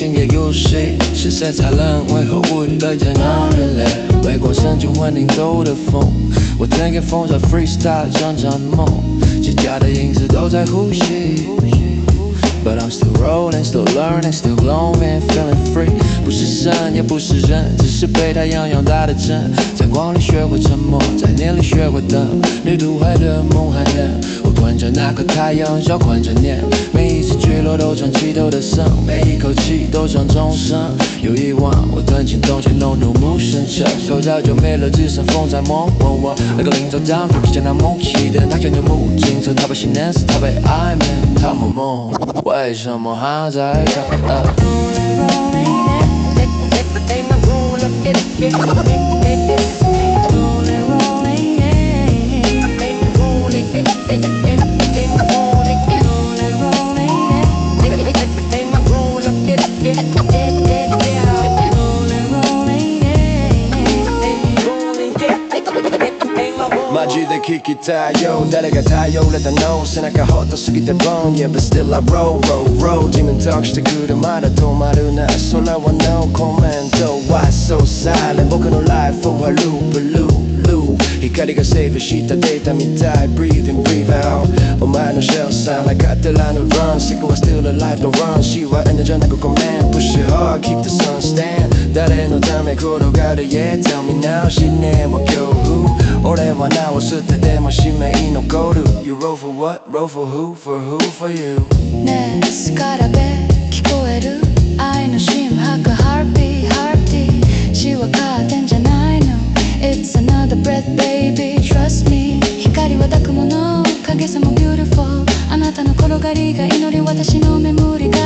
心亦如是，是谁才能为何无力被点燃人类？微光渗进混凝土的缝，我听见风在 Freestyle 像场梦，jie角的影子都在呼吸。But I'm still rollin, still learning, still glowin, feelin free。不是神，也不是人，只是被太阳养大的尘。在光里学会沉默，在念里学会等。泥土还热，梦还冷。我滚着那颗太阳，像滚着念。每一次坠落都像祈祷的声，每一口气都像重生。有遗忘，我滚进东京の乃木神社，手早就没了，只剩风在梦。问我那个领头长出披着那木器的那根牛木镜子，他被信念死，他被爱恋，他梦梦。为什么还在唱マジで聞きたいよ誰が頼れたの背中ほっとすぎて Boom Yeah but still I roll 地面としてくるまだ止まるな空は No comment Why so silent 僕のライフはループ光がセーブしたデータみたい Breathe in breathe out お前のシェルさんなかったらの Run シクは still alive don't run 死はエンドじゃなくコメント Push it hard keep the sun stand 誰のため転がる Yeah tell me now 信念は恐怖俺は名を捨てても使命残る You roll for what? Roll for who? For who? For you ねえスカラベ聞こえる愛の心拍 Heartbeat Heartbeat 死はカーテンじゃないの It's another breath baby Trust me 光は抱くもの影さも Beautiful あなたの転がりが祈り私の眠りが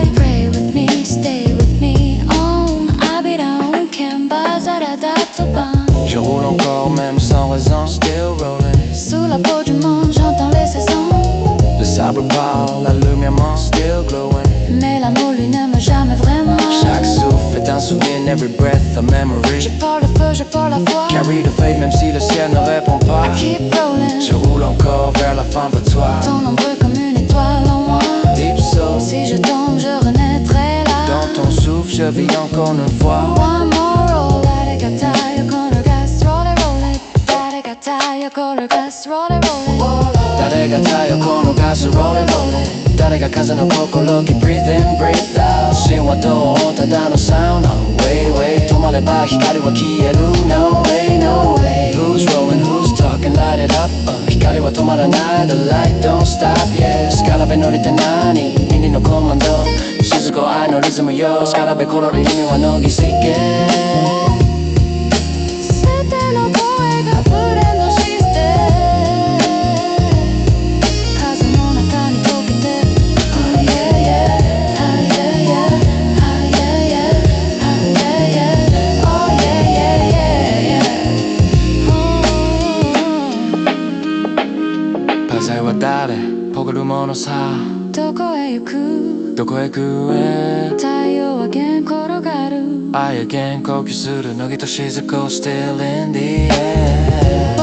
I pray with me Stay with me On I be down Can't bazar à dato ban Je roule encore même sans raison Still rolling Sous la peau du monde j'entends les saisons Le sable parle, la lumière monte Still glowing Mais l'amour lui ne meurt jamais vraiment Chaque souffle est un souvenir Every breath a memory Je porte le feu, je porte la foi Carry the faith même si le ciel ne répond pas Keep rolling Je roule encore vers la fin pour toi Ton ombre comme une étoile en moi Deep soul Si je tombe, je renaîtrai là Dans ton souffle, je vis encore une fois One more roll Arigatai, yoko no gas, roll it, roll it Arigatai, yoko no gas, roll it, roll it 誰が太陽このガス Rollin' Rollin' 誰が風の心 Keep breathing, breathe out 神話とただのサウンド Wait, wait 止まれば光は消える No way, no way Who's rolling, who's talking, light it up、光は止まらない The light don't stop, yeah スカラベ乗りて何耳のコマンド静子愛のリズムよスカラベコロリ意味は乃木世間全ての声がブレンドして風の中に溶けて Oh yeah yeah Oh yeah yeah Oh yeah yeah Oh yeah yeah Oh yeah yeah yeah yeah パザイは誰ポグるものさどこへ行くどこへ行くへ太陽は弦転がる愛へ弦呼吸する乃木と雫を Still in the air